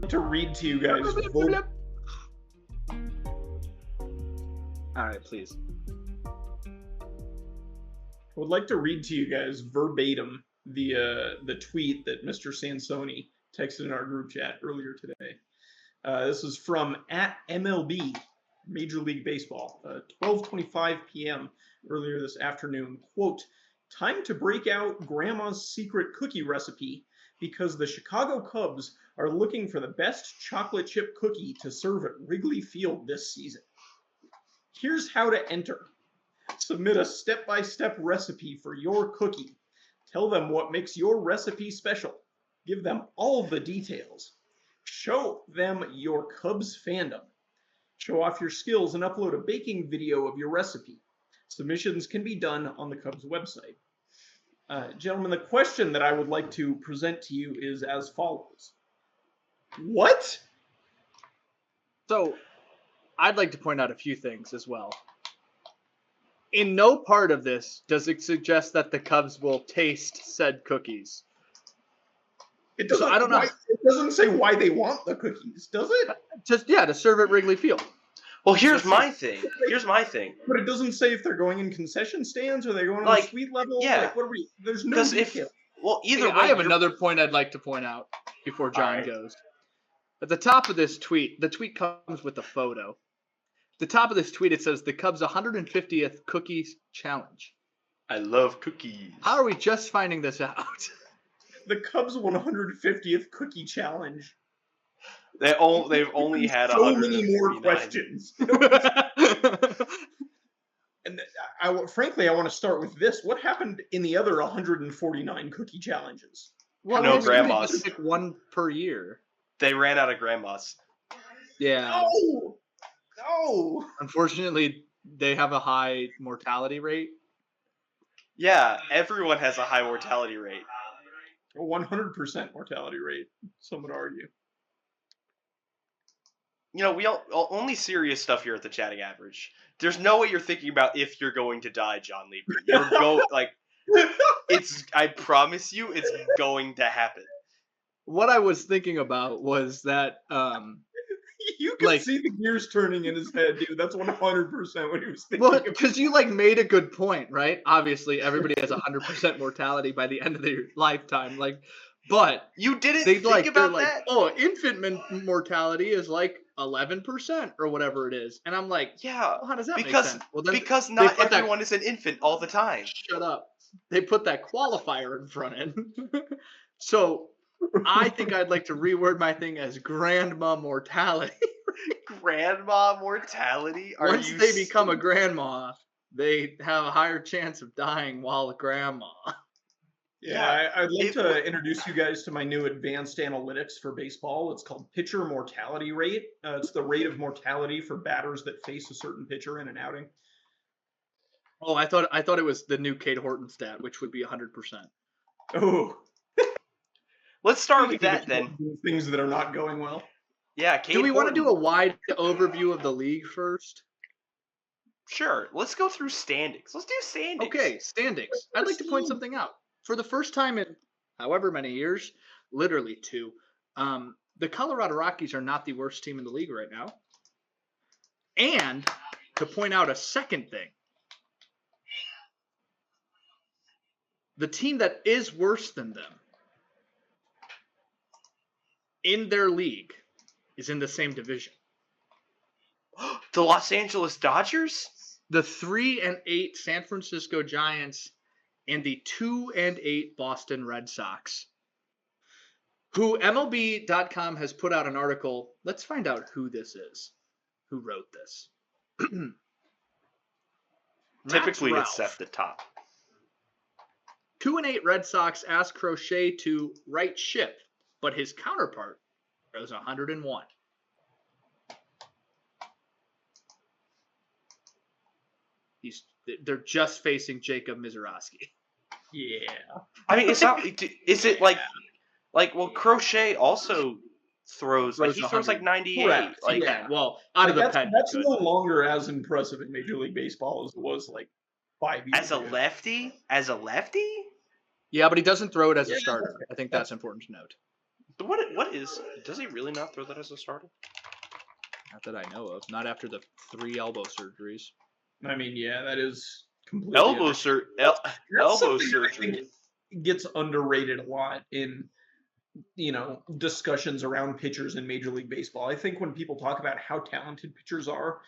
to read to you guys. All right, please. I would like to read to you guys verbatim the tweet that Mr. Sansoni texted in our group chat earlier today. This is from @MLB, Major League Baseball, 12:25 p.m. earlier this afternoon. Quote, "Time to break out Grandma's secret cookie recipe because the Chicago Cubs are looking for the best chocolate chip cookie to serve at Wrigley Field this season. Here's how to enter. Submit a step-by-step recipe for your cookie. Tell them what makes your recipe special. Give them all the details. Show them your Cubs fandom. Show off your skills and upload a baking video of your recipe. Submissions can be done on the Cubs website." Gentlemen, the question that I would like to present to you is as follows. What? So, I'd like to point out a few things as well. In no part of this does it suggest that the Cubs will taste said cookies. It doesn't, So I don't know. It doesn't say why they want the cookies, does it? Just, to serve at Wrigley Field. Well, here's my thing. But it doesn't say if they're going in concession stands or they're going on the suite level. Yeah. Like, what are we? There's no detail. Either way, I have another point I'd like to point out before John goes. At the top of this tweet, the tweet comes with a photo. At the top of this tweet, it says the Cubs' 150th Cookies Challenge. I love cookies. How are we just finding this out? The Cubs 150th Cookie Challenge. They've only had so many more questions. And frankly, I want to start with this. What happened in the other 149 cookie challenges? Well, no grandmas. Pick one per year. They ran out of grandmas. Yeah. No. Unfortunately, they have a high mortality rate. Yeah, everyone has a high mortality rate. A 100% mortality rate, some would argue. You know, we only serious stuff here at the Chatting Average. There's no way you're thinking about if you're going to die, John Lieber. I promise you, it's going to happen. What I was thinking about was that you can see the gears turning in his head, dude. That's 100% what he was thinking. Well, because you made a good point, right? Obviously, everybody has 100% mortality by the end of their lifetime. But you didn't think about that. Oh, infant mortality is 11% or whatever it is, and I'm like, yeah. Well, how does that make sense? Well, because not everyone is an infant all the time. Shut up. They put that qualifier in front end. So I think I'd like to reword my thing as grandma mortality. Grandma mortality? Once they become a grandma, they have a higher chance of dying while a grandma. Yeah, I'd like to introduce you guys to my new advanced analytics for baseball. It's called pitcher mortality rate. It's the rate of mortality for batters that face a certain pitcher in an outing. Oh, I thought it was the new Kate Horton stat, which would be 100%. Oh. Let's start with that then. Things that are not going well. Yeah, Kate Do we want to Horton. do a wide overview of the league first? Sure. Let's go through standings. Let's do standings. Okay, standings. I'd like to point something out. For the first time in however many years, literally 2, the Colorado Rockies are not the worst team in the league right now. And to point out a second thing, the team that is worse than them in their league is in the same division. The Los Angeles Dodgers? The 3-8 San Francisco Giants and the 2-8 Boston Red Sox, who MLB.com has put out an article. Let's find out who this is, who wrote this. Typically it's at the top. 2-8 Red Sox asked Crochet to right ship, but his counterpart goes 101. They're just facing Jacob Mizorowski. Yeah. I mean, it's not. Is it well, Crochet also throws he throws 98. Correct. Well, out of the pen. That's no longer as impressive in Major League Baseball as it was 5 years ago. As a lefty? Yeah, but he doesn't throw it as a starter. I think that's important to note. What is? Does he really not throw that as a starter? Not that I know of. Not after the 3 elbow surgeries. I mean, yeah, that is completely Elbow something surgery. I think gets underrated a lot in discussions around pitchers in Major League Baseball. I think when people talk about how talented pitchers are,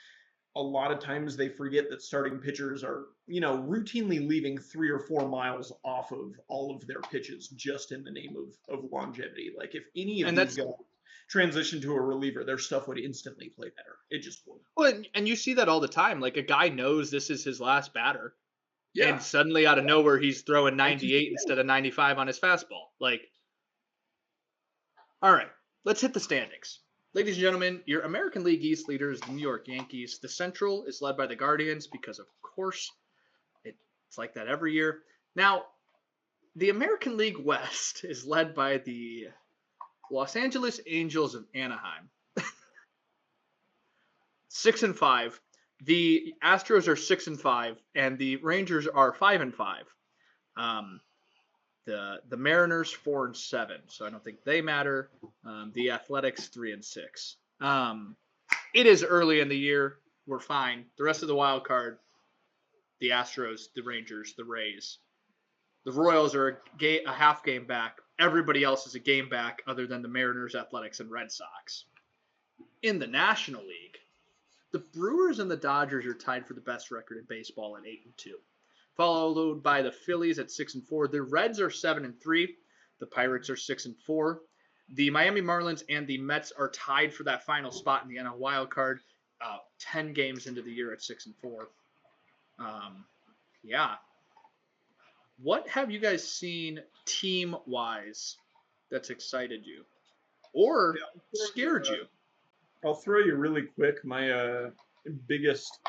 a lot of times they forget that starting pitchers are, routinely leaving 3 or 4 miles off of all of their pitches just in the name of longevity. Like if any of these guys transition to a reliever, their stuff would instantly play better. It just would. Well, and you see that all the time. Like a guy knows this is his last batter. Yeah. And suddenly out of nowhere, he's throwing 98 instead of 95 on his fastball. Like, all right, let's hit the standings. Ladies and gentlemen, your American League East leaders, the New York Yankees. The Central is led by the Guardians because, of course, it's like that every year. Now, the American League West is led by the Los Angeles Angels of Anaheim. 6-5. The Astros are 6-5, and the Rangers are 5-5. The Mariners 4-7, so I don't think they matter. The Athletics 3-6. It is early in the year. We're fine. The rest of the wild card, the Astros, the Rangers, the Rays. The Royals are a half game back. Everybody else is a game back other than the Mariners, Athletics, and Red Sox. In the National League, the Brewers and the Dodgers are tied for the best record in baseball at 8-2. Followed by the Phillies at 6-4. The Reds are 7-3. The Pirates are 6-4. The Miami Marlins and the Mets are tied for that final spot in the NL wild card. 10 games into the year at 6-4. Yeah. What have you guys seen team-wise that's excited you or scared you? I'll throw you really quick my biggest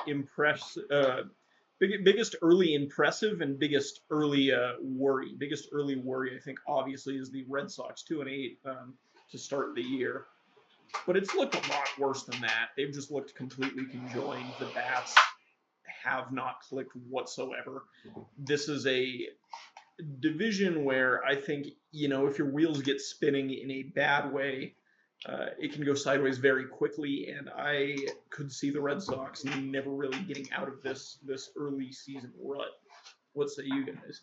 early impressive and biggest early worry. Biggest early worry, I think, obviously, is the Red Sox 2-8 to start the year. But it's looked a lot worse than that. They've just looked completely conjoined. The bats have not clicked whatsoever. This is a division where I think, if your wheels get spinning in a bad way, it can go sideways very quickly, and I could see the Red Sox never really getting out of this early season rut. What say you guys?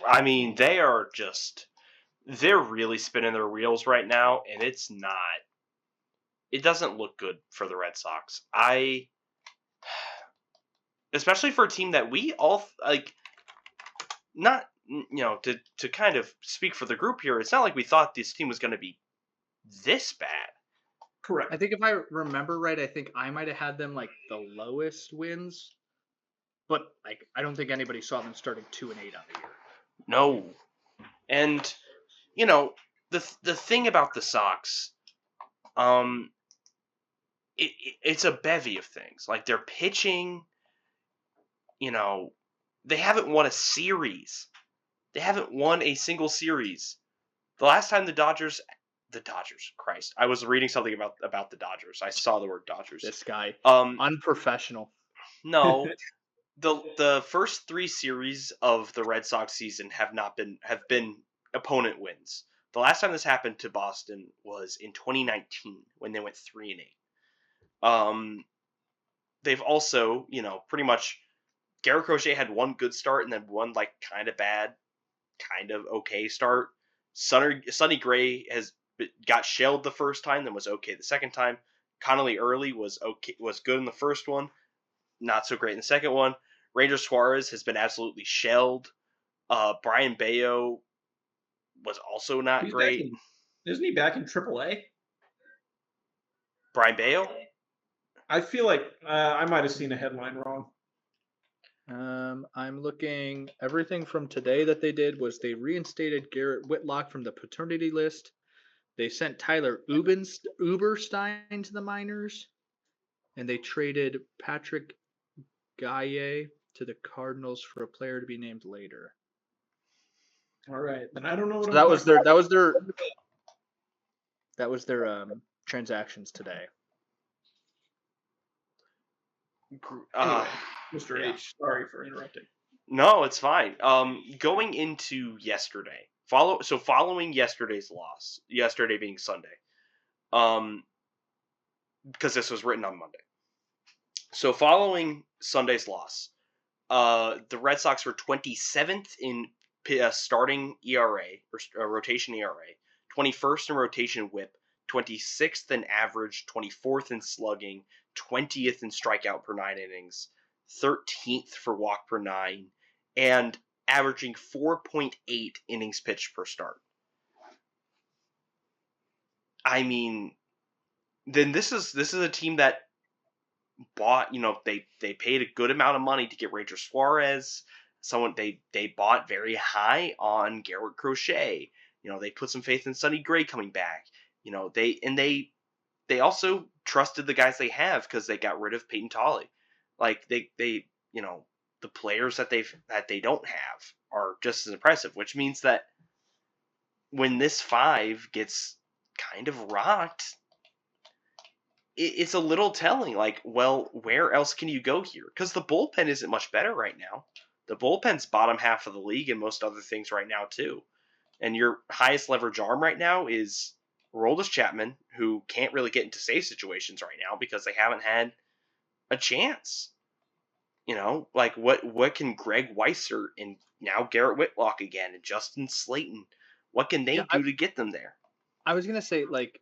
I mean, they're really spinning their wheels right now, and it doesn't look good for the Red Sox. Especially for a team that we all, not, to kind of speak for the group here, it's not like we thought this team was going to be this bad. Correct. I think if I remember right, I think I might have had them like the lowest wins, but I don't think anybody saw them starting 2-8 on the year. No, and the thing about the Sox, it's a bevy of things. Like their pitching, they haven't won a series. They haven't won a single series. The last time the Dodgers, Christ. I was reading something about the Dodgers. I saw the word Dodgers. This guy. Unprofessional. No. The first 3 series of the Red Sox season have been opponent wins. The last time this happened to Boston was in 2019 when they went 3-8. They've also, pretty much Garrett Crochet had one good start and then one kind of bad, kind of okay start. Sonny Gray got shelled the first time, then was okay the second time. Connolly Early was good in the first one, not so great in the second one. Ranger Suarez has been absolutely shelled. Brian Bayo was also not great. Isn't he back in AAA? Brian Bayo? I feel like I might have seen a headline wrong. I'm looking. Everything from today that they did was they reinstated Garrett Whitlock from the paternity list. They sent Tyler Uberstein to the minors, and they traded Patrick Gaye to the Cardinals for a player to be named later. All right, then I don't know what. So that was their transactions today. Anyway, Mr. H, sorry for interrupting. No, it's fine. Going into yesterday, Following yesterday's loss, yesterday being Sunday, because this was written on Monday. So following Sunday's loss, the Red Sox were 27th in starting ERA or rotation ERA, 21st in rotation WHIP, 26th in average, 24th in slugging, 20th in strikeout per 9 innings, 13th for walk per 9, and averaging 4.8 innings pitched per start. I mean, then this is a team that bought, they paid a good amount of money to get Ranger Suarez. They bought very high on Garrett Crochet. They put some faith in Sonny Gray coming back. They also trusted the guys they have because they got rid of Peyton Tolley. Like the players that they don't have are just as impressive, which means that when this 5 gets kind of rocked, it's a little telling. Like, well, where else can you go here? Because the bullpen isn't much better right now. The bullpen's bottom half of the league and most other things right now too. And your highest leverage arm right now is Aroldis Chapman, who can't really get into save situations right now because they haven't had a chance. Like what can Greg Weisser and now Garrett Whitlock again and Justin Slayton, what can they do to get them there? I was gonna say, like,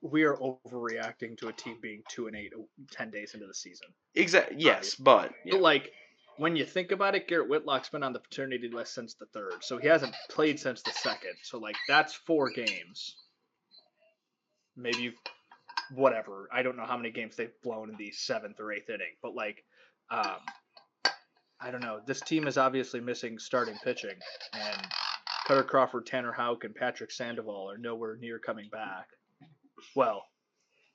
we are overreacting to a team being 2-8 10 days into the season. Exactly. Yes, but like, when you think about it, Garrett Whitlock's been on the paternity list since the 3rd, so he hasn't played since the 2nd. So, like, that's 4 games. Maybe, whatever. I don't know how many games they've blown in the 7th or 8th inning, but, like, I don't know. This team is obviously missing starting pitching, and Cutter Crawford, Tanner Houck, and Patrick Sandoval are nowhere near coming back. Well,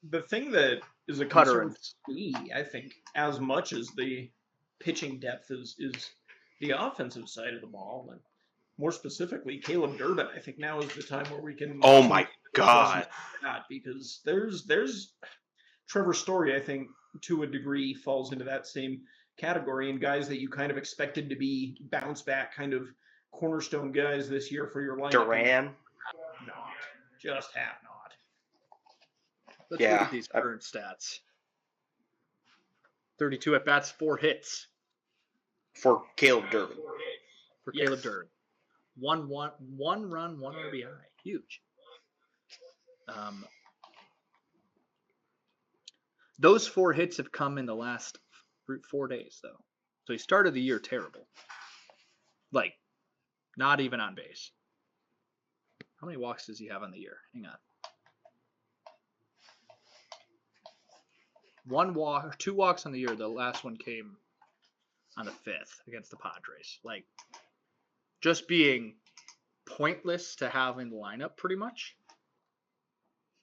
the thing that is a concern for me, I think, as much as the pitching depth is the offensive side of the ball, and more specifically, Caleb Durbin. I think now is the time where we can. Oh my God! Because there's Trevor Story. I think to a degree falls into that same category, and guys that you kind of expected to be bounce back kind of cornerstone guys this year for your lineup. Duran, just have not. Let's look at these current stats. 32 at bats, 4 hits for Caleb Durbin. Caleb Durbin, one run, 1 RBI, huge. Those 4 hits have come in the last 4 days, though. So he started the year terrible. Like, not even on base. How many walks does he have on the year? Hang on. 1 walk, 2 walks on the year. The last one came on the 5th against the Padres. Like, just being pointless to have in the lineup, pretty much.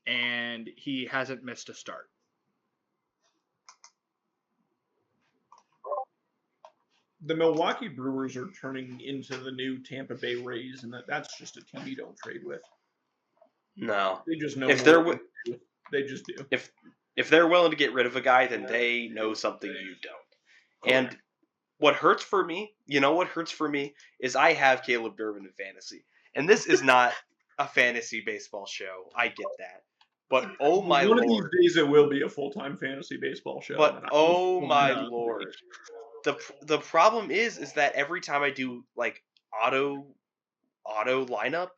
And he hasn't missed a start. The Milwaukee Brewers are turning into the new Tampa Bay Rays, and that's just a team you don't trade with. No, they just know if they just do. If they're willing to get rid of a guy, then they know something you don't. And what hurts for me, is I have Caleb Durbin in fantasy, and this is not a fantasy baseball show. I get that, but oh my lord, one of these days it will be a full-time fantasy baseball show. But oh my lord. The problem is that every time I do like auto lineup,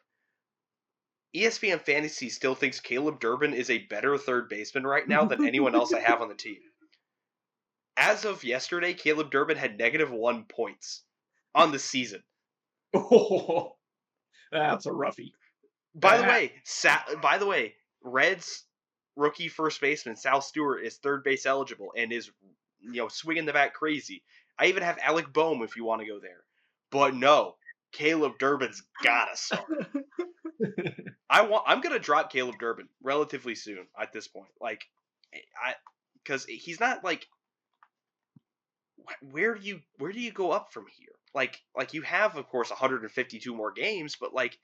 ESPN Fantasy still thinks Caleb Durbin is a better third baseman right now than anyone else I have on the team. As of yesterday, Caleb Durbin had -1 points on the season. Oh, that's a roughie. By the way, Reds rookie first baseman Sal Stewart is third base eligible and is swinging the bat crazy. I even have Alec Boehm if you want to go there. But no, Caleb Durbin's gotta start. I'm gonna drop Caleb Durbin relatively soon at this point. Like, because he's not like. Where do you go up from here? Like you have, of course, 152 more games, but like,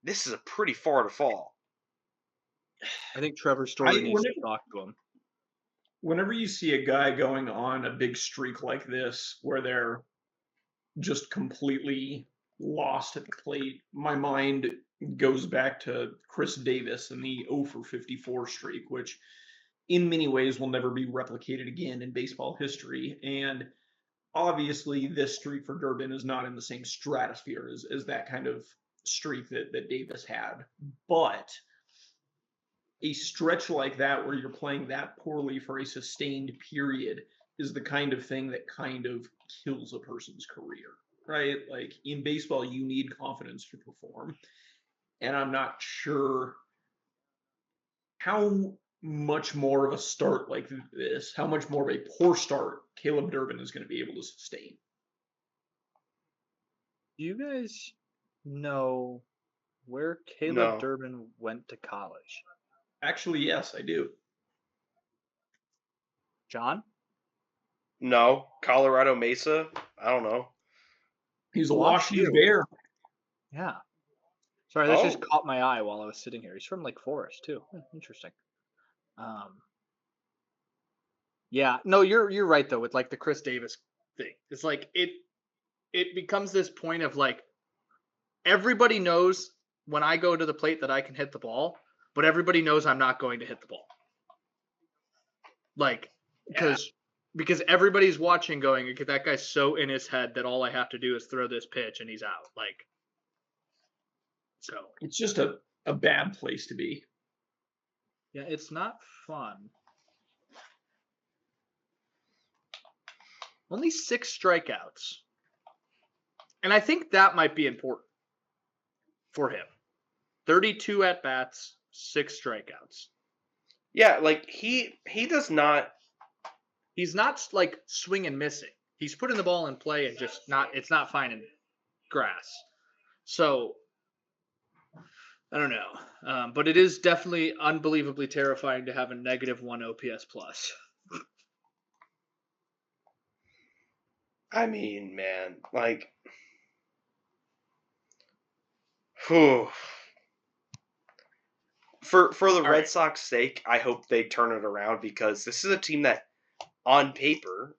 this is a pretty far to fall. I think Trevor Story needs to talk to him. Whenever you see a guy going on a big streak like this, where they're just completely lost at the plate, my mind goes back to Chris Davis and the 0 for 54 streak, which in many ways will never be replicated again in baseball history. And obviously, this streak for Durbin is not in the same stratosphere as that kind of streak that Davis had. But a stretch like that where you're playing that poorly for a sustained period is the kind of thing that kind of kills a person's career, right? Like in baseball, you need confidence to perform. And I'm not sure how much more of a start like this, how much more of a poor start Caleb Durbin is going to be able to sustain. Do you guys know where Caleb No. Durbin went to college? Actually, yes, I do. John? No, Colorado Mesa. I don't know. He's a Wash WashU U. Bear. Yeah. Sorry, that just Oh. caught my eye while I was sitting here. He's from Lake Forest too. Interesting. Yeah, no, you're right though with like the Chris Davis thing. It's like it becomes this point of like everybody knows when I go to the plate that I can hit the ball, but everybody knows I'm not going to hit the ball. Like because everybody's watching going, okay, that guy's so in his head that all I have to do is throw this pitch and he's out. Like so It's just a bad place to be. yeah, it's not fun. Only 6 strikeouts. And I think that might be important for him. 32 at bats, 6 strikeouts. Yeah, like he does not. He's not like swing and missing. He's putting the ball in play and just it's not finding grass. So I don't know. But it is definitely unbelievably terrifying to have a -1 OPS plus. I mean, man, like, whew. For the Red right. Sox sake, I hope they turn it around because this is a team that, on paper,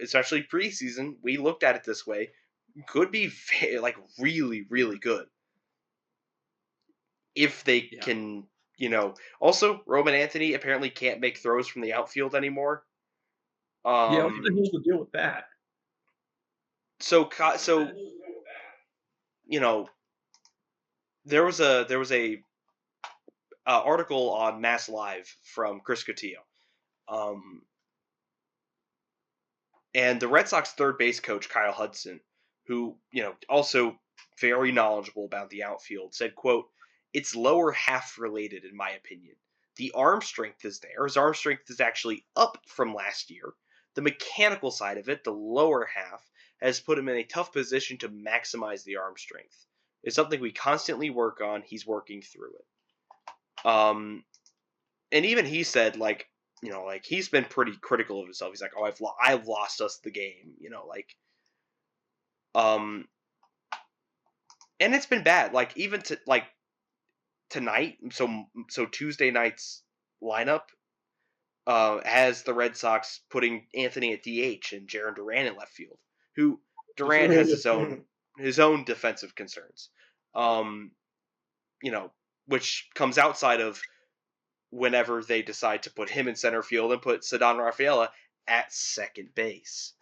especially preseason, we looked at it this way, could be like really, really good if they can. Also Roman Anthony apparently can't make throws from the outfield anymore. Yeah, what the hell's the deal with that? So there was a article on Mass Live from Chris Cotillo, and the Red Sox third base coach Kyle Hudson, who also very knowledgeable about the outfield, said, "quote It's lower half related in my opinion. The arm strength is there. His arm strength is actually up from last year. The mechanical side of it, the lower half, has put him in a tough position to maximize the arm strength. It's something we constantly work on. He's working through it." And even he said, like he's been pretty critical of himself. He's like, "Oh, I've lost us the game," and it's been bad. Like even to tonight, so Tuesday night's lineup has the Red Sox putting Anthony at DH and Jarren Duran in left field. Who Duran has his own defensive concerns, which comes outside of whenever they decide to put him in center field and put Ceddanne Rafaela at second base.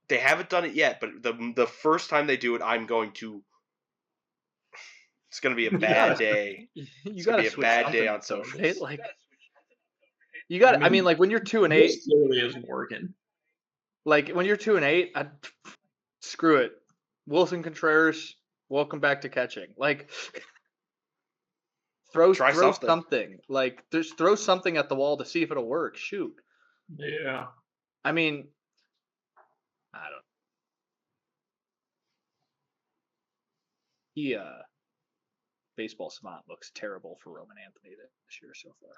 They haven't done it yet, but the first time they do it, I'm going to. It's going to be a bad day. It's going to be a bad day on socials. Right? Like, you got. I mean, like when you're 2-8, this clearly isn't working. Like when you're 2-8, screw it. Wilson Contreras, welcome back to catching. Like, throw something. Like, just throw something at the wall to see if it'll work. Shoot. Yeah. I mean, I don't. Baseball savant looks terrible for Roman Anthony this year so far.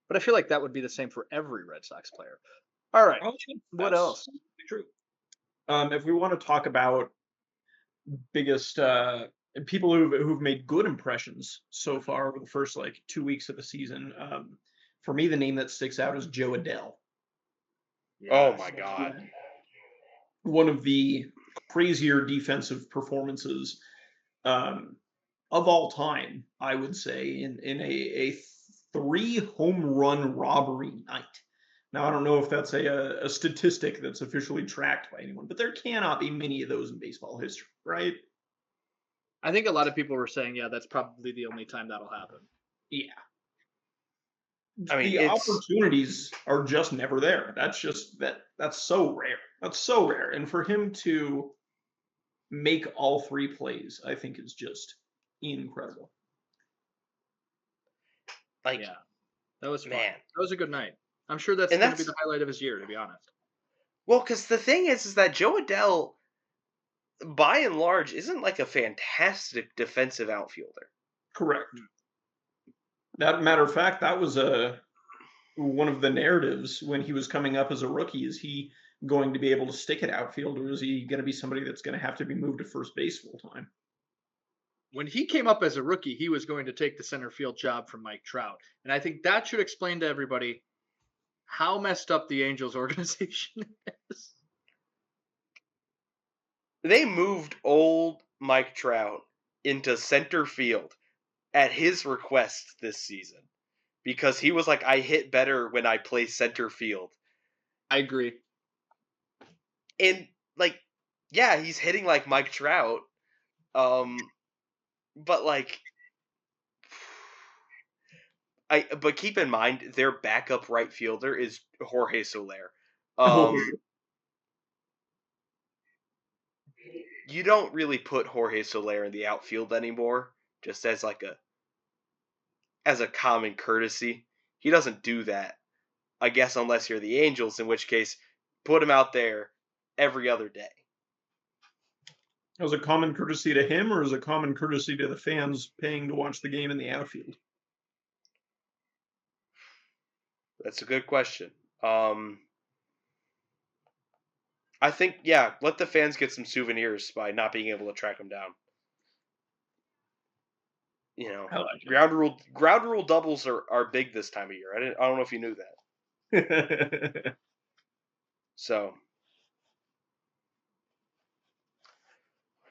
But I feel like that would be the same for every Red Sox player. All right. What else? True. If we want to talk about biggest people who've made good impressions so far over the first 2 weeks of the season, for me the name that sticks out is Joe Adell. Oh my God. one of the crazier defensive performances of all time, I would say, in a 3 home run robbery night. Now, I don't know if that's a statistic that's officially tracked by anyone, but there cannot be many of those in baseball history, right? I think a lot of people were saying, yeah, that's probably the only time that'll happen. Yeah. I mean, The opportunities are just never there. That's so rare. That's so rare. And for him to make all 3 plays, I think is just incredible. like, Yeah, that was fun. man. That was a good night. I'm sure that's And going to be that's- the highlight of his year, to be honest. Well, because the thing is that Joe Adele, by and large, isn't like a fantastic defensive outfielder. Correct. That matter of fact, that was one of the narratives when he was coming up as a rookie. Is he going to be able to stick at outfield, or is he going to be somebody that's going to have to be moved to first base full time? When he came up as a rookie, he was going to take the center field job from Mike Trout. And I think that should explain to everybody how messed up the Angels organization is. They moved old Mike Trout into center field at his request this season because he was like, I hit better when I play center field. I agree. And like, yeah, he's hitting like Mike Trout. But like, but keep in mind their backup right fielder is Jorge Soler. You don't really put Jorge Soler in the outfield anymore, just as like a common courtesy. He doesn't do that, I guess, unless you're the Angels, in which case, put him out there every other day. Was it common courtesy to him, or is it common courtesy to the fans paying to watch the game in the outfield? That's a good question. I think, yeah, let the fans get some souvenirs by not being able to track them down. You know, like ground rule doubles are big this time of year. I don't know if you knew that. So,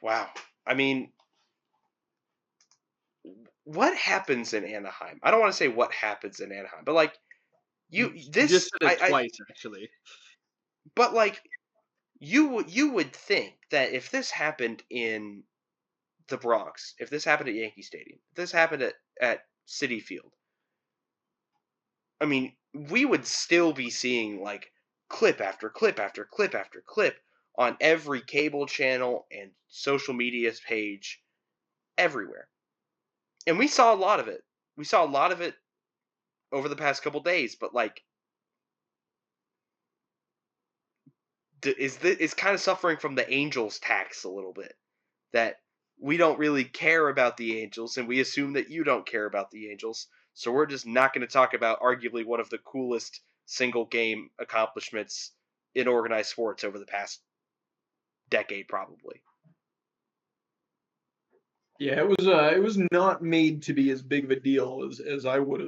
wow. I mean, what happens in Anaheim? I don't want to say what happens in Anaheim, but like you just said it twice actually. But like you would think that if this happened in the Bronx, if this happened at Yankee Stadium, if this happened at Citi Field, I mean, we would still be seeing like clip after clip after clip after clip on every cable channel and social media page everywhere. And we saw a lot of it. We saw a lot of it over the past couple days, but like is kind of suffering from the Angels tax a little bit. That we don't really care about the Angels, and we assume that you don't care about the Angels, so we're just not going to talk about arguably one of the coolest single game accomplishments in organized sports over the past decade, probably. Yeah, it was not made to be as big of a deal as I would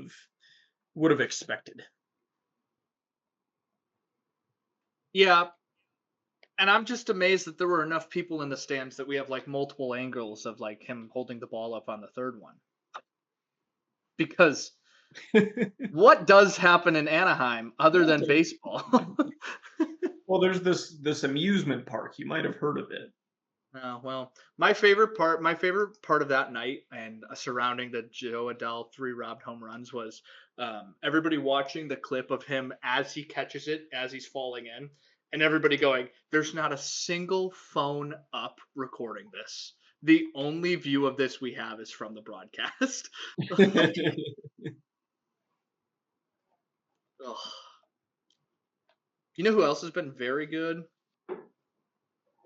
have expected. Yeah. And I'm just amazed that there were enough people in the stands that we have like multiple angles of like him holding the ball up on the third one. Because what does happen in Anaheim other than baseball? Well, there's this amusement park. You might have heard of it. Well, my favorite part of that night and surrounding the Joe Adele 3 robbed home runs was everybody watching the clip of him as he catches it, as he's falling in, and everybody going, there's not a single phone up recording this. The only view of this we have is from the broadcast. You know who else has been very good?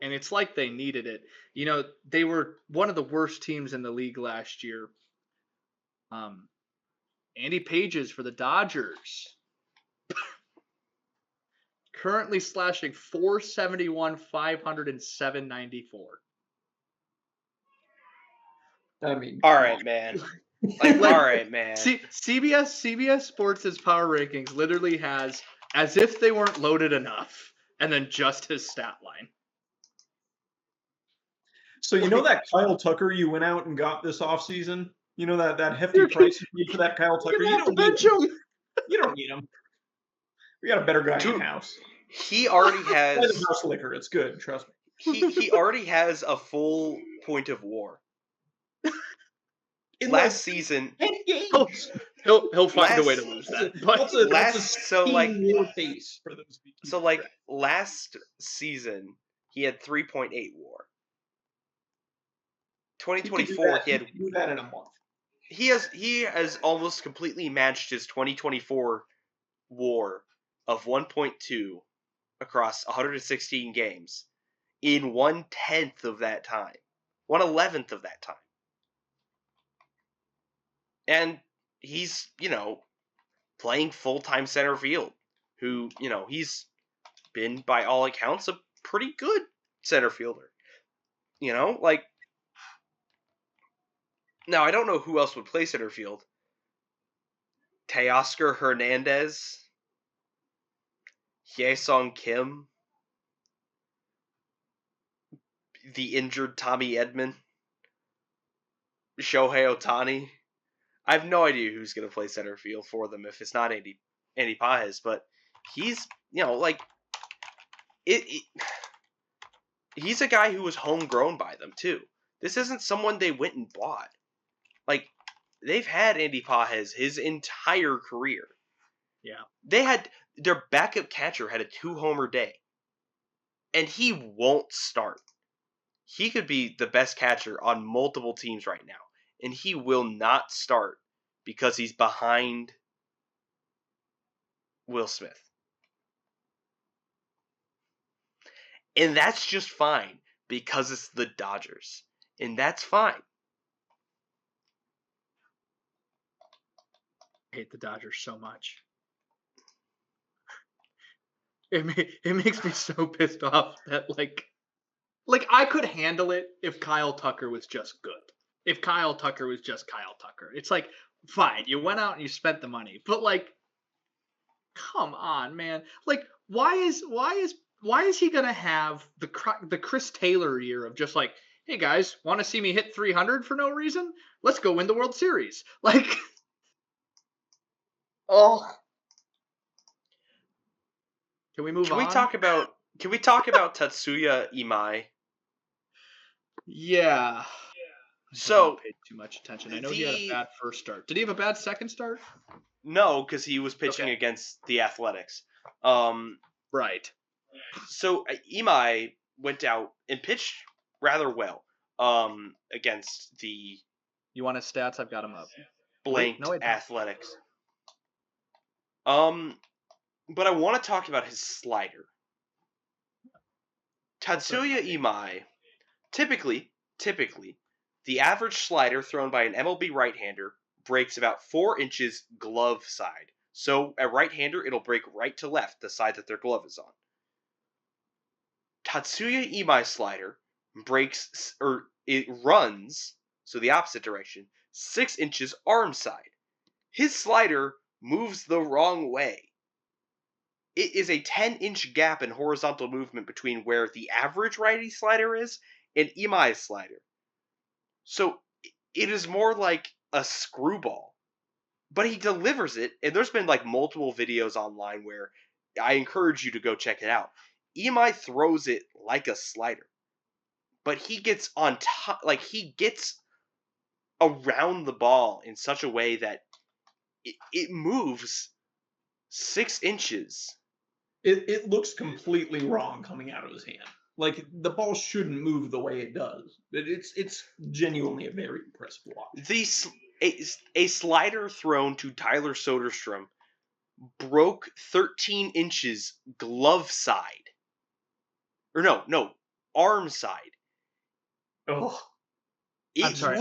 And it's like they needed it. You know, they were one of the worst teams in the league last year. Andy Pages for the Dodgers. Currently slashing 471, 500, and 794. I mean, all right, man. Like, all right, man. CBS Sports' power rankings literally has as if they weren't loaded enough, and then just his stat line. So you know that Kyle Tucker you went out and got this offseason? You know that hefty price you paid for that Kyle Tucker? You're You gonna have to don't need bench him. him. You don't need him. We got a better guy in Dude, house. he already Buy the has house liquor. It's good. Trust me. he already has a full point of war. In Last season, 10 games. He'll find a way to Last- lose That's a, that. But that's a, last- that's a so, like- war pace for those of you keeping so like track. last season he had 3.8 war. He could do 2024 that- he had he could do that in a month. he has almost completely matched his 2024 war of 1.2 across 116 games in 1/10 of that time, 1/11th of that time, and he's playing full-time center field. Who he's been by all accounts a pretty good center fielder. Like. Now, I don't know who else would play center field. Teoscar Hernandez, Hye-Sung Kim, the injured Tommy Edman, Shohei Ohtani. I have no idea who's going to play center field for them if it's not Andy Pages, but he's, he's a guy who was homegrown by them, too. This isn't someone they went and bought. Like, they've had Andy Pages his entire career. yeah, They had their backup catcher had a 2-homer day, and he won't start. He could be the best catcher on multiple teams right now, and he will not start because he's behind Will Smith. And that's just fine because it's the Dodgers, and that's fine. I hate the Dodgers so much. It makes me so pissed off that like I could handle it if Kyle Tucker was just good. If Kyle Tucker was just Kyle Tucker, it's like fine, you went out and you spent the money, but like, come on, man. Like, why is he gonna have the Chris Taylor year of just like, hey guys, want to see me hit 300 for no reason? Let's go win the World Series. Like. Oh, can we move on? Can we talk about Tatsuya Imai? Yeah. So I haven't paid too much attention. I know he had a bad first start. Did he have a bad second start? No, because he was pitching Okay. against the Athletics. Right. So Imai went out and pitched rather well against the You want his stats? I've got him up. blanked no, I don't. Athletics. But I want to talk about his slider. Tatsuya Imai, typically, the average slider thrown by an MLB right-hander breaks about 4 inches glove side. So a right-hander, it'll break right to left, the side that their glove is on. Tatsuya Imai's slider it runs, so the opposite direction, 6 inches arm side. His slider moves the wrong way. It is a 10-inch gap in horizontal movement between where the average righty slider is and Imai's slider. So it is more like a screwball. But he delivers it, and there's been like multiple videos online where I encourage you to go check it out. Imai throws it like a slider. But he gets on top, like he gets around the ball in such a way that it moves 6 inches. It looks completely wrong coming out of his hand. Like the ball shouldn't move the way it does. It's genuinely a very impressive watch. A slider thrown to Tyler Soderstrom broke 13 inches glove side. Or no, arm side. Oh, I'm sorry,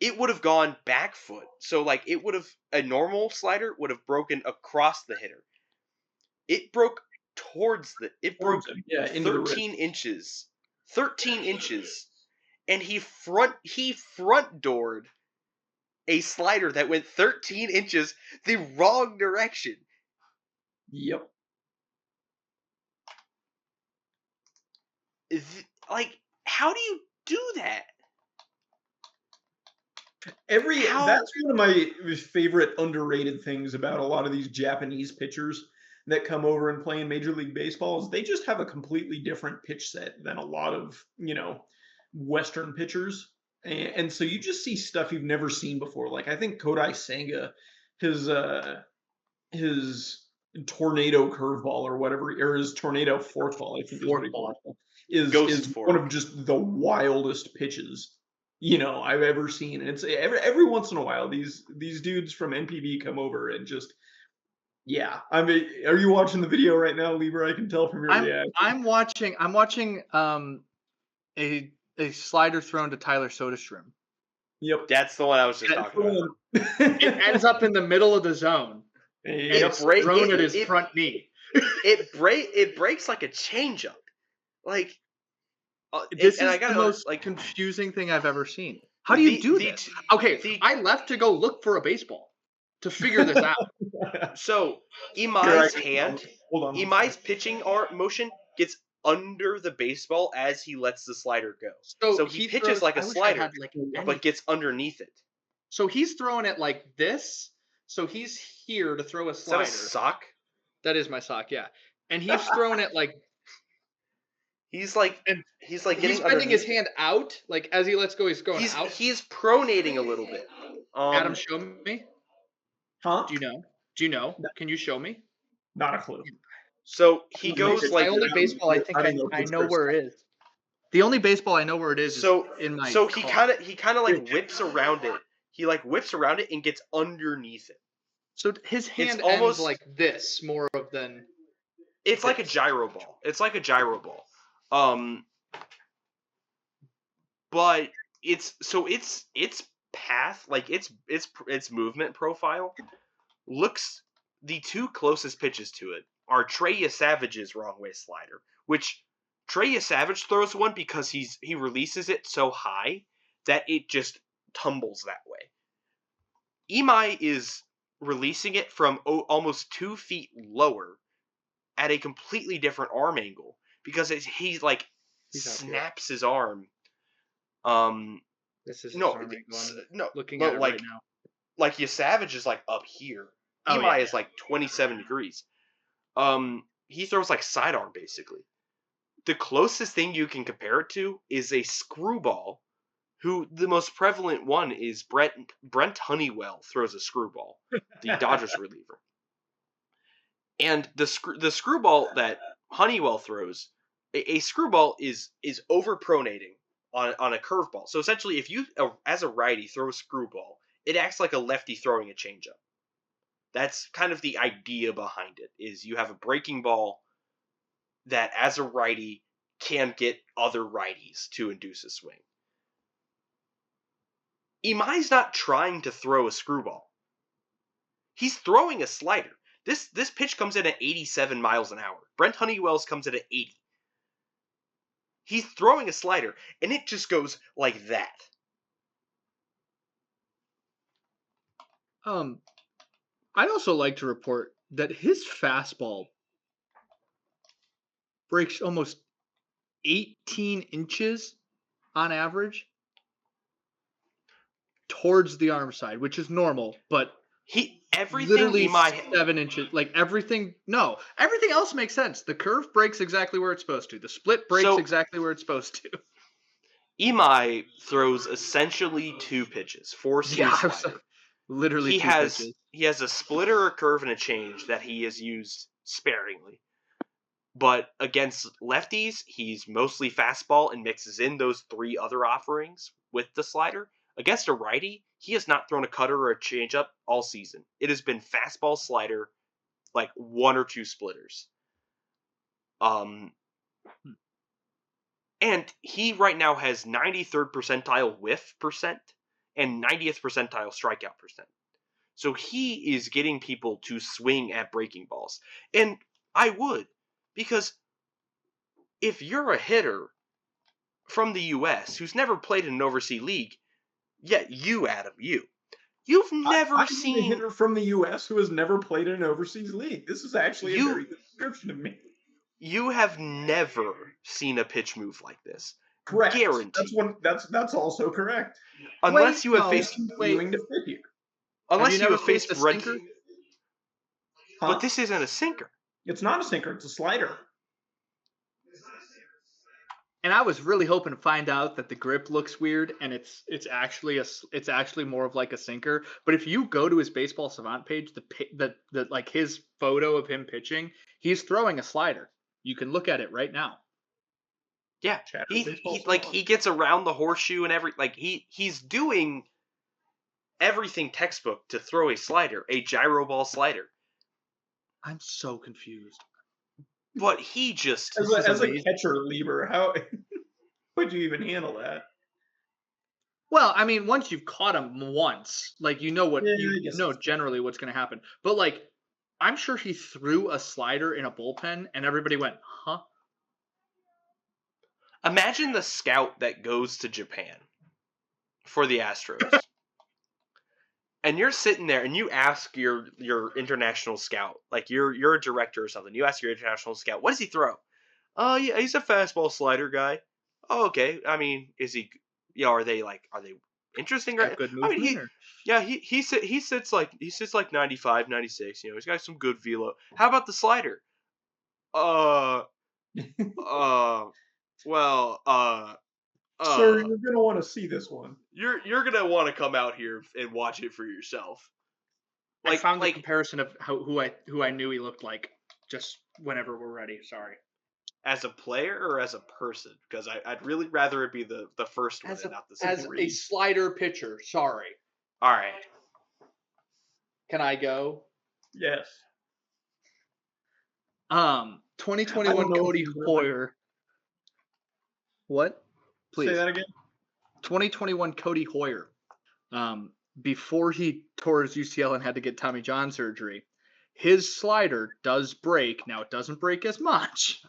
It would have gone back foot. So like a normal slider would have broken across the hitter. It broke into the 13 inches. 13 inches. And he front doored a slider that went 13 inches the wrong direction. Yep. Like, how do you do that? That's one of my favorite underrated things about a lot of these Japanese pitchers that come over and play in Major League Baseball is they just have a completely different pitch set than a lot of, Western pitchers. And so you just see stuff you've never seen before. Like I think Kodai Senga, his tornado curveball or whatever, or his tornado forkball, I think is what he calls it, is one of just the wildest pitches I've ever seen. And it's every once in a while these dudes from NPB come over and just I mean, are you watching the video right now, Lieber? I can tell from your reaction. I'm watching a slider thrown to Tyler Soderstrom. Yep, that's the one I was just talking about. It ends up in the middle of the zone. And it's thrown at his front knee. It breaks like a changeup. Like this is the most confusing thing I've ever seen. How do you do this? Okay, I left to go look for a baseball to figure this out. So Imai's pitching motion gets under the baseball as he lets the slider go. So he pitches like a slider, but gets underneath it. So he's throwing it like this. So he's here to throw a slider. Is that a sock? That is my sock, yeah. And he's throwing it like he's getting bending his hand out, like as he lets go, he's going out. He's pronating a little bit. Adam, show me. Huh? Do you know? Can you show me? Not a clue. So he goes like the only baseball I think I know where it is. The only baseball I know where it is in my So he kind of like whips around it. He like whips around it and gets underneath it. So his hand ends like this more than. It's like a gyro ball. But its path, like its movement profile, looks. The two closest pitches to it are Trey Savage's wrong way slider, which Trey Savage throws one because he releases it so high that it just tumbles that way. Imai is releasing it from almost 2 feet lower at a completely different arm angle because he snaps his arm. This is his arm angle. Looking at it right now. Like Savage is like up here. Imai is like 27 degrees. He throws like sidearm basically. The closest thing you can compare it to is a screwball. Who the most prevalent one is Brent Honeywell throws a screwball, the Dodgers reliever. And the screwball that Honeywell throws, a screwball is overpronating on a curveball. So essentially, if you as a righty throw a screwball, it acts like a lefty throwing a changeup. That's kind of the idea behind it. Is you have a breaking ball that as a righty can get other righties to induce a swing. Imai's not trying to throw a screwball. He's throwing a slider. This pitch comes in at 87 miles an hour. Brent Honeywell's comes in at 80. He's throwing a slider, and it just goes like that. I'd also like to report that his fastball breaks almost 18 inches on average towards the arm side, which is normal, but literally 7 inches. Like everything else makes sense. The curve breaks exactly where it's supposed to. The split breaks exactly where it's supposed to. Imai throws essentially 2 pitches, 4-seam slider. Literally he 2 has pitches. He has a splitter, a curve, and a change that he has used sparingly. But against lefties, he's mostly fastball and mixes in those 3 other offerings with the slider. Against a righty, he has not thrown a cutter or a changeup all season. It has been fastball, slider, like 1 or 2 splitters. And he right now has 93rd percentile whiff percent and 90th percentile strikeout percent. So he is getting people to swing at breaking balls. And I would, because if you're a hitter from the U.S. who's never played in an overseas league, Adam, you've never seen a hitter from the U.S. who has never played in an overseas league. This is actually a very good description of me. You have never seen a pitch move like this. Correct. Guaranteed. That's also correct. Unless you have faced Continuing to fit here. unless you have faced a Red, sinker? Huh? but this isn't a sinker. It's not a sinker. It's a slider. And I was really hoping to find out that the grip looks weird and it's actually more of like a sinker. But if you go to his Baseball Savant page, the like his photo of him pitching, he's throwing a slider. You can look at it right now. Yeah, he gets around the horseshoe and he's doing everything textbook to throw a slider, a gyro ball slider. I'm so confused. But he just as a catcher, Lieber, how would you even handle that? Well, I mean, once you've caught him once, like you know generally what's going to happen. But like, I'm sure he threw a slider in a bullpen, and everybody went, "Huh." Imagine the scout that goes to Japan for the Astros. And you're sitting there and you ask your international scout, like you're a director or something, you ask your international scout, what does he throw? Oh, yeah, he's a fastball slider guy. Oh, okay. I mean, is he, are they interesting? Right? Good movement, he sits like 95, 96, he's got some good velo. How about the slider? Sir, you're gonna want to see this one. You're gonna want to come out here and watch it for yourself. I found the comparison of who I knew he looked like just whenever we're ready. Sorry. As a player or as a person? Because I'd really rather it be the first one and not the second. As a slider pitcher. Sorry. All right. Can I go? Yes. 2021 Cody Hoyer. What? Please. Say that again. 2021 Cody Hoyer. Before he tore his UCL and had to get Tommy John surgery, his slider does break. Now it doesn't break as much,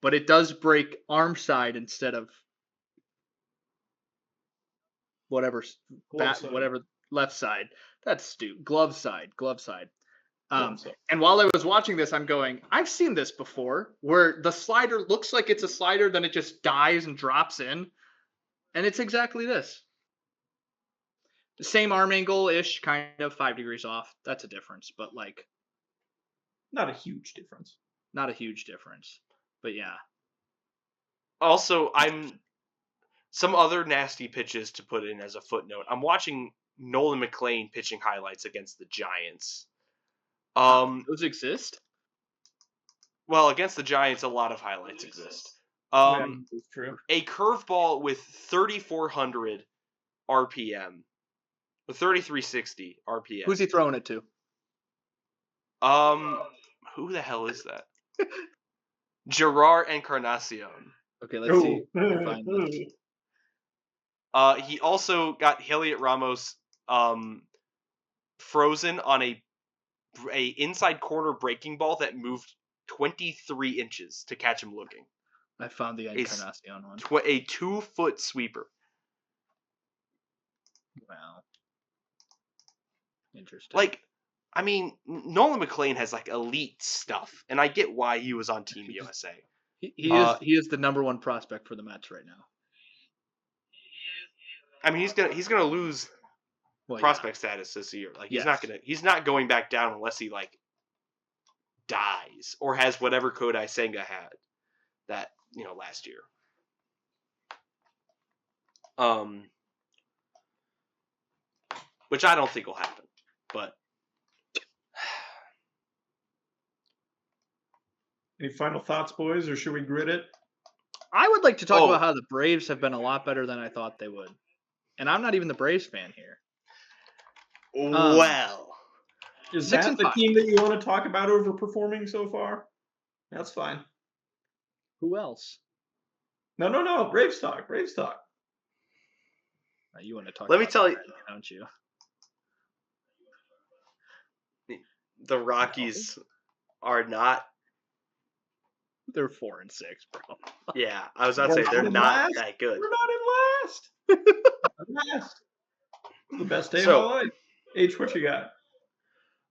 but it does break arm side instead of whatever left side. That's stupid. Glove side. And while I was watching this, I'm going, I've seen this before, where the slider looks like it's a slider, then it just dies and drops in, and it's exactly this. The same arm angle-ish, kind of 5 degrees off. That's a difference, but like... Not a huge difference. But yeah. Also, some other nasty pitches to put in as a footnote. I'm watching Nolan McLean pitching highlights against the Giants. Those exist? Well, against the Giants, a lot of highlights exist. That's true. A curveball with 3,400 RPM, with 3,360 RPM. Who's he throwing it to? Who the hell is that? Gerard Encarnacion. Okay, let's see. Find this. He also got Heliot Ramos frozen on a inside corner breaking ball that moved 23 inches to catch him looking. I found the Encarnacion one. A 2-foot sweeper. Wow. Interesting. Like, I mean, Nolan McLean has like elite stuff, and I get why he was on Team USA. He is the number one prospect for the Mets right now. I mean, he's gonna lose prospect status this year. Like he's not going back down unless he like dies or has whatever Kodai Senga had that last year. Which I don't think will happen, but. Any final thoughts, boys, or should we grid it? I would like to talk about how the Braves have been a lot better than I thought they would. And I'm not even the Braves fan here. Well. Is that the team that you want to talk about overperforming so far? That's fine. Who else? No. Braves talk. You want to talk Let me tell you, don't you? The Rockies are not. They're 4-6, bro. Yeah, I was about to say they're not that good. We're not in last. The best day of my life. H, what you got?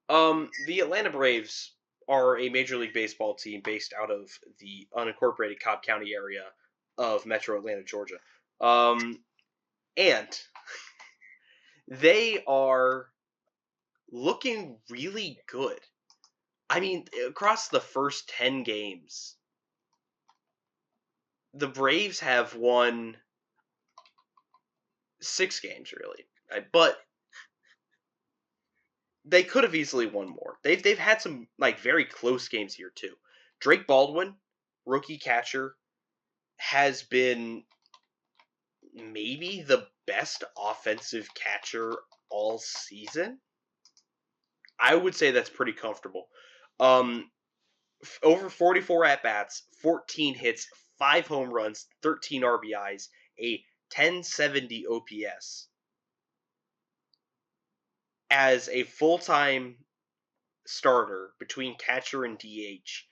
The Atlanta Braves are a Major League Baseball team based out of the unincorporated Cobb County area of Metro Atlanta, Georgia. And they are looking really good. I mean, across the first 10 games, the Braves have won 6 games, really. But they could have easily won more. They've had some very close games here too. Drake Baldwin, rookie catcher, has been maybe the best offensive catcher all season. I would say that's pretty comfortable. Over 44 at-bats, 14 hits, 5 home runs, 13 RBIs, a 1070 OPS. As a full-time starter between catcher and DH,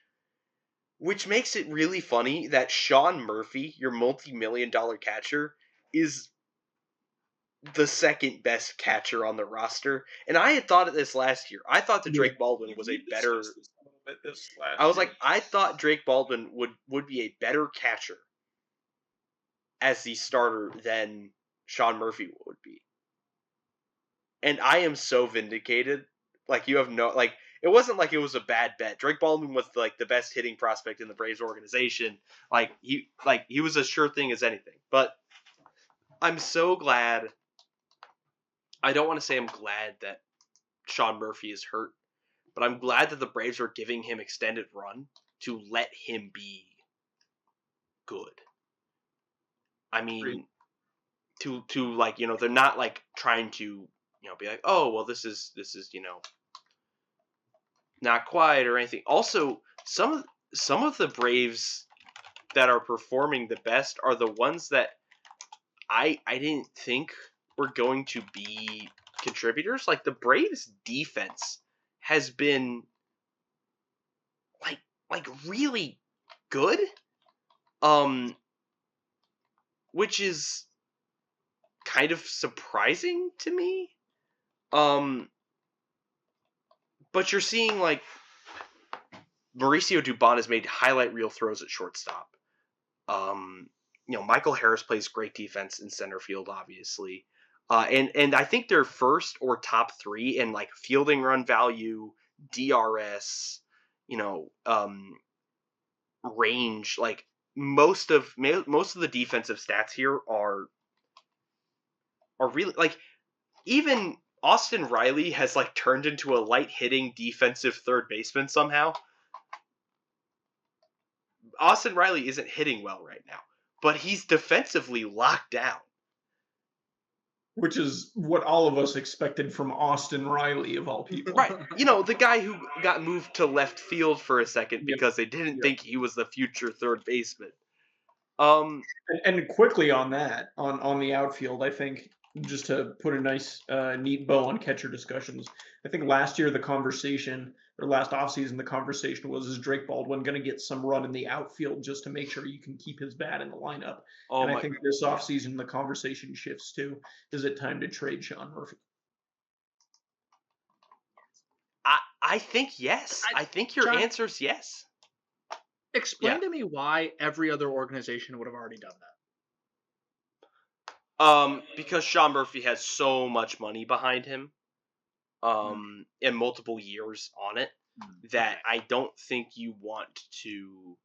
which makes it really funny that Sean Murphy, your multi-million-dollar catcher, is the second best catcher on the roster. And I had thought of this last year. I thought that Drake Baldwin was a better... I thought Drake Baldwin would be a better catcher as the starter than Sean Murphy would be. And I am so vindicated. You have no... it wasn't like it was a bad bet. Drake Baldwin was the best hitting prospect in the Braves organization. He was as sure thing as anything. But I'm so glad. I don't want to say I'm glad that Sean Murphy is hurt, but I'm glad that the Braves are giving him extended run to let him be good. I mean, they're not trying to be oh well, this is not quiet or anything. Also, some of the Braves that are performing the best are the ones that I didn't think were going to be contributors. The Braves defense has been really good, which is kind of surprising to me. But you're seeing Mauricio Dubon has made highlight reel throws at shortstop. Michael Harris plays great defense in center field, obviously. And I think they're first or top 3 in fielding run value, DRS, range. Most of the defensive stats here are really even Austin Riley has turned into a light hitting defensive third baseman somehow. Austin Riley isn't hitting well right now, but he's defensively locked down. Which is what all of us expected from Austin Riley, of all people. Right. The guy who got moved to left field for a second because they didn't think he was the future third baseman. And quickly on that, on the outfield, I think, just to put a nice, neat bow on catcher discussions, I think last year last offseason, the conversation was, is Drake Baldwin going to get some run in the outfield just to make sure you can keep his bat in the lineup? And I think this offseason, the conversation shifts to, is it time to trade Sean Murphy? I think yes. I think your answer's yes. Explain to me why every other organization would have already done that. Because Sean Murphy has so much money behind him. And multiple years on it, that I don't think you want to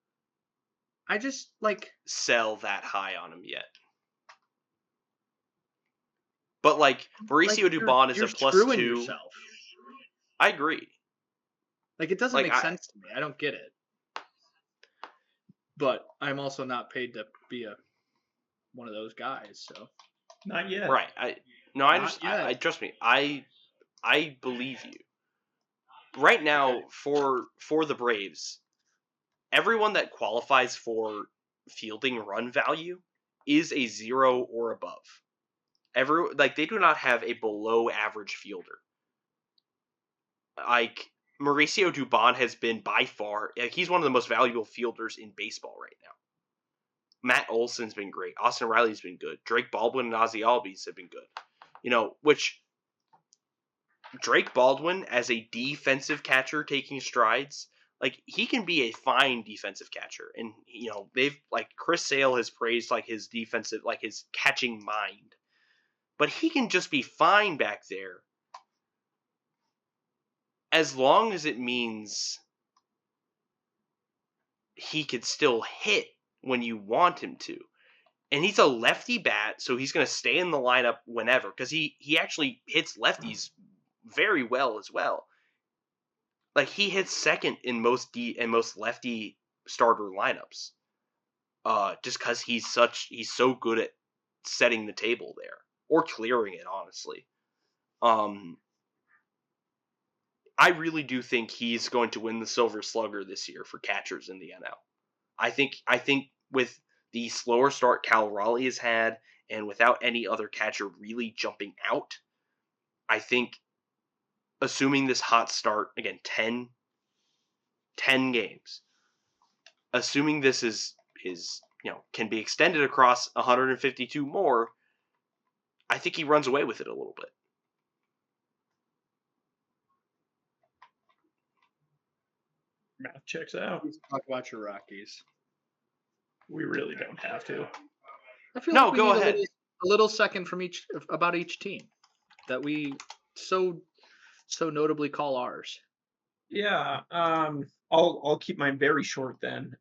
sell that high on him yet. But Mauricio Dubon is a +2. Yourself. I agree. It doesn't make sense to me. I don't get it. But I'm also not paid to be one of those guys, so not yet. Right. I trust me. I believe you. Right now, for the Braves, everyone that qualifies for fielding run value is a 0 or above. They do not have a below average fielder. Mauricio Dubon has been by far, he's one of the most valuable fielders in baseball right now. Matt Olson's been great. Austin Riley's been good. Drake Baldwin and Ozzie Albies have been good. Which Drake Baldwin as a defensive catcher taking strides, like he can be a fine defensive catcher. And they've Chris Sale has praised his defensive, his catching mind. But he can just be fine back there as long as it means he could still hit when you want him to. And he's a lefty bat, so he's going to stay in the lineup whenever, because he actually hits lefties very well as well. He hits second in most lefty starter lineups. Just because he's so good at setting the table there, or clearing it, honestly. I really do think he's going to win the Silver Slugger this year for catchers in the NL. I think with the slower start Cal Raleigh has had, and without any other catcher really jumping out, I think, assuming this hot start, again, 10 games, assuming this is can be extended across 152 more, I think he runs away with it a little bit. Math checks out. Let's talk about your Rockies. We really don't have to. I feel No, like we go need ahead. A little second from each team that we so notably call ours. Yeah, I'll keep mine very short then.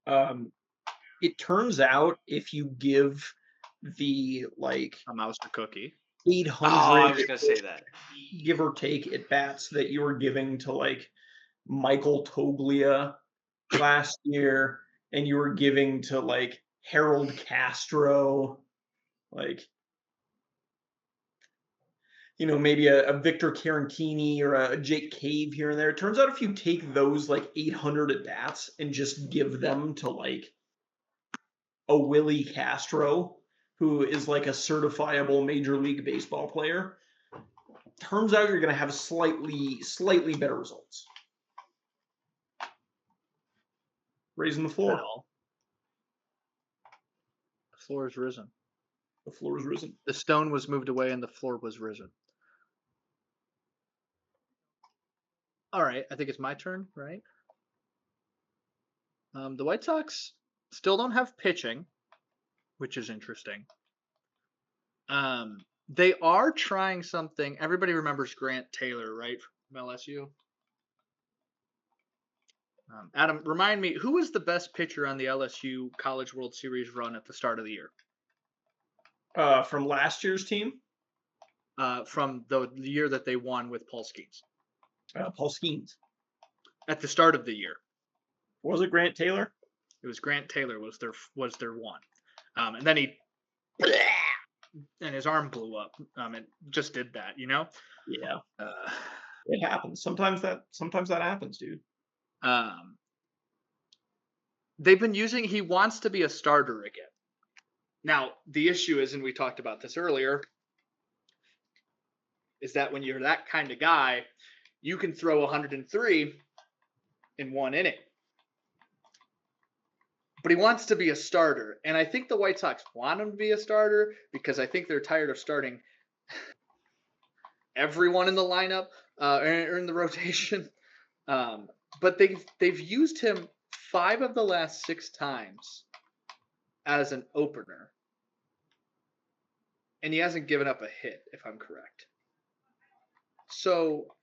It turns out if you give the A mouse or cookie. 800, I was gonna say that, give or take, at bats that you were giving to Michael Toglia last year, and you were giving to Harold Castro, maybe a Victor Carantini or a Jake Cave here and there. It turns out if you take those 800 at bats and just give them to a Willie Castro, who is a certifiable Major League Baseball player, turns out you're going to have slightly better results. Raising the floor. Well, the floor is risen. The floor is risen. The stone was moved away and the floor was risen. All right, I think it's my turn, right? The White Sox still don't have pitching, which is interesting. They are trying something. Everybody remembers Grant Taylor, right, from LSU? Adam, remind me, who was the best pitcher on the LSU College World Series run at the start of the year? From last year's team? From the year that they won with Paul Skeens. Paul Skeens. At the start of the year. Was it Grant Taylor? It was Grant Taylor was their one. And then and his arm blew up. It just did that, Yeah. It happens. Sometimes that happens, dude. They've been using, he wants to be a starter again. Now, the issue is, and we talked about this earlier, is that when you're that kind of guy, you can throw 103 in one inning. But he wants to be a starter. And I think the White Sox want him to be a starter because I think they're tired of starting everyone in the lineup or in the rotation. But they've used him 5 of the last 6 times as an opener. And he hasn't given up a hit, if I'm correct. So,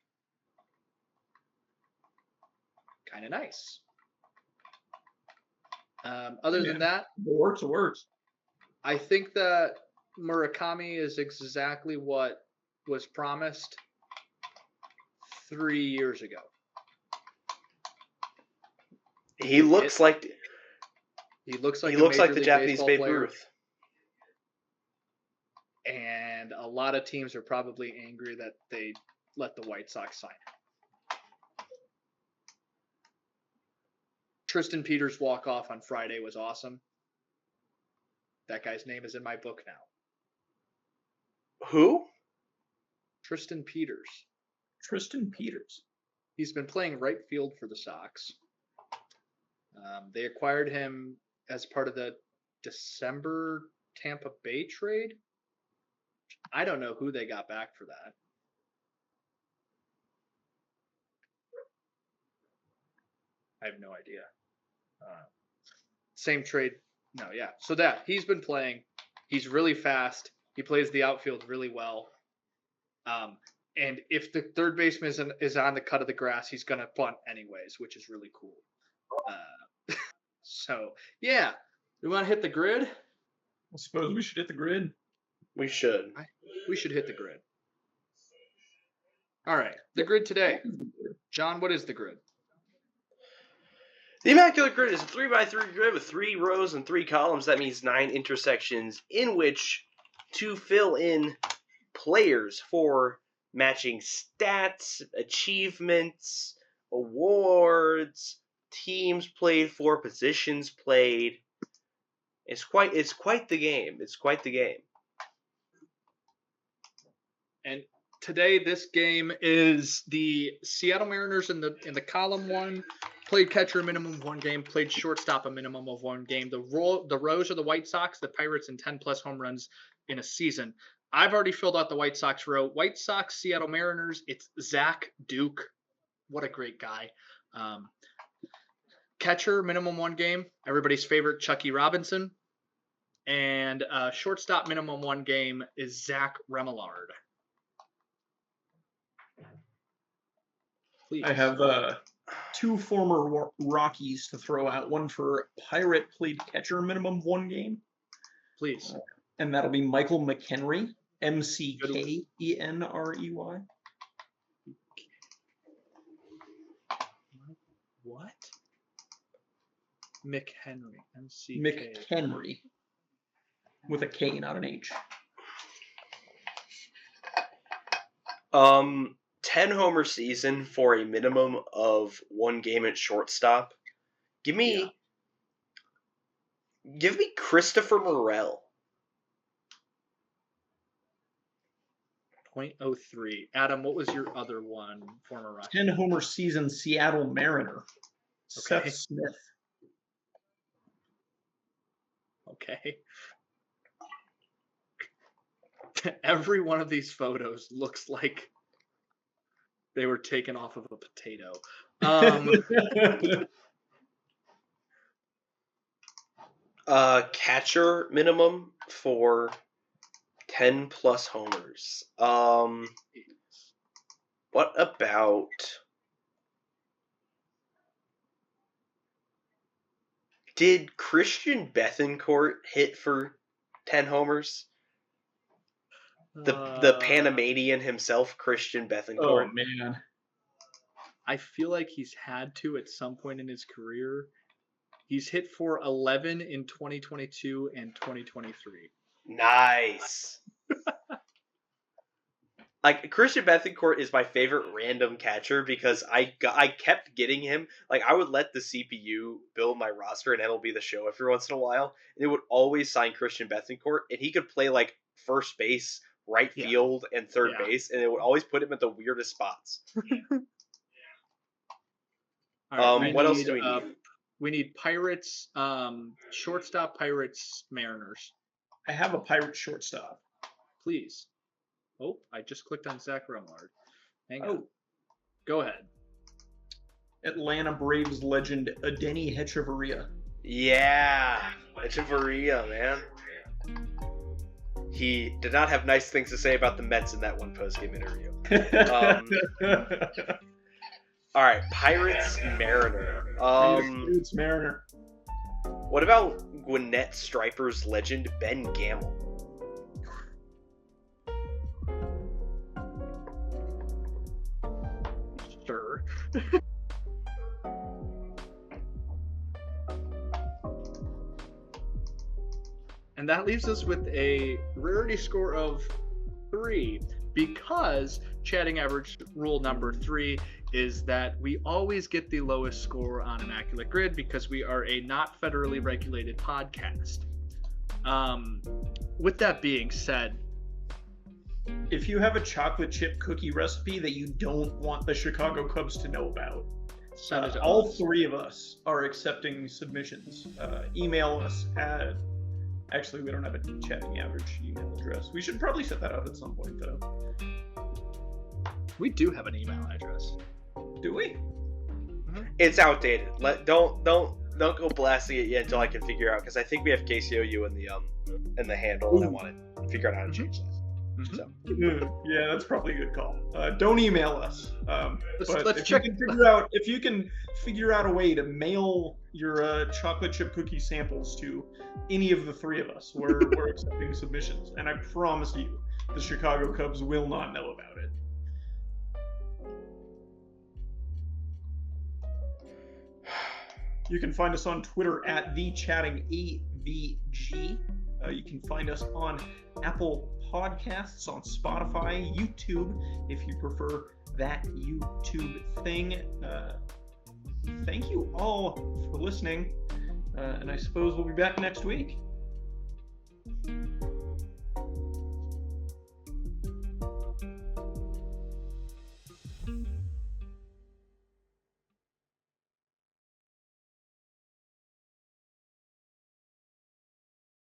kind of nice. Other than that, it works. I think that Murakami is exactly what was promised 3 years ago. He looks like the Japanese Babe Ruth. And a lot of teams are probably angry that they let the White Sox sign him. Tristan Peters' walk-off on Friday was awesome. That guy's name is in my book now. Who? Tristan Peters. Tristan Peters. He's been playing right field for the Sox. They acquired him as part of the December Tampa Bay trade. I don't know who they got back for that. I have no idea. Same trade. No, yeah. So he's been playing. He's really fast. He plays the outfield really well. And if the third baseman is on the cut of the grass, he's going to bunt anyways, which is really cool. So, yeah. We want to hit the grid? I suppose we should hit the grid. We should. We should hit the grid. All right. The grid today. John, what is the grid? The Immaculate Grid is a 3x3 grid with 3 rows and 3 columns. That means 9 intersections in which to fill in players for matching stats, achievements, awards, teams played for, positions played. It's quite the game. It's quite the game. And today, this game is the Seattle Mariners in the column 1. Played catcher a minimum of 1 game. Played shortstop a minimum of 1 game. The rows are the White Sox, the Pirates, and 10-plus home runs in a season. I've already filled out the White Sox row. White Sox, Seattle Mariners. It's Zach Duke. What a great guy. Catcher, minimum 1 game. Everybody's favorite, Chucky Robinson. And shortstop, minimum 1 game is Zach Remillard. Please. I have 2 former Rockies to throw out. One for Pirate, played catcher, minimum 1 game. Please. And that'll be Michael McHenry, McKenrey. What? McHenry. McHenry. With a K, not an H. 10 homer season for a minimum of 1 game at shortstop. Give me Christopher Morel. 0.03. Adam, what was your other one, former Rocky? 10 homer season Seattle Mariner. Okay. Seth Smith. Okay. Every one of these photos looks like they were taken off of a potato. Catcher minimum for 10 plus homers. What about did Christian Bethancourt hit for 10 homers? The Panamanian himself, Christian Bethancourt. Oh, man. I feel like he's had to at some point in his career. He's hit for 11 in 2022 and 2023. Nice. Like, Christian Bethancourt is my favorite random catcher because I kept getting him. Like, I would let the CPU build my roster and MLB The Show every once in a while, and it would always sign Christian Bethancourt, and he could play, like, first base, right field, and third base, and it would always put him at the weirdest spots. All right, what else do we need? We need Pirates, shortstop, Pirates, Mariners. I have a Pirate shortstop. Please. Oh, I just clicked on Zach Remillard. Hang on. Go ahead. Atlanta Braves legend Adeiny Hechavarria. Yeah, Echeverria, man. He did not have nice things to say about the Mets in that one post-game interview. All right, Pirates Mariner. Pirates Mariner. What about Gwinnett Stripers legend Ben Gamble? Sure. And that leaves us with a rarity score of 3, because chatting average rule number 3 is that we always get the lowest score on Immaculate Grid because we are a not federally regulated podcast. With that being said, if you have a chocolate chip cookie recipe that you don't want the Chicago Cubs to know about, all 3 of us are accepting submissions. Email us at... Actually, we don't have a chatting average email address. We should probably set that up at some point, though. We do have an email address. Do we? It's outdated. Don't go blasting it yet until I can figure out, because I think we have KCOU in the handle, and I want to figure out how to change that. So. Yeah, that's probably a good call. Don't email us. Let's check. If you can figure out a way to mail your chocolate chip cookie samples to any of the three of us, we're accepting submissions, and I promise you, the Chicago Cubs will not know about it. You can find us on Twitter at thechattingavg. You can find us on Apple Podcasts, on Spotify, YouTube, if you prefer that YouTube thing. Thank you all for listening, and I suppose we'll be back next week.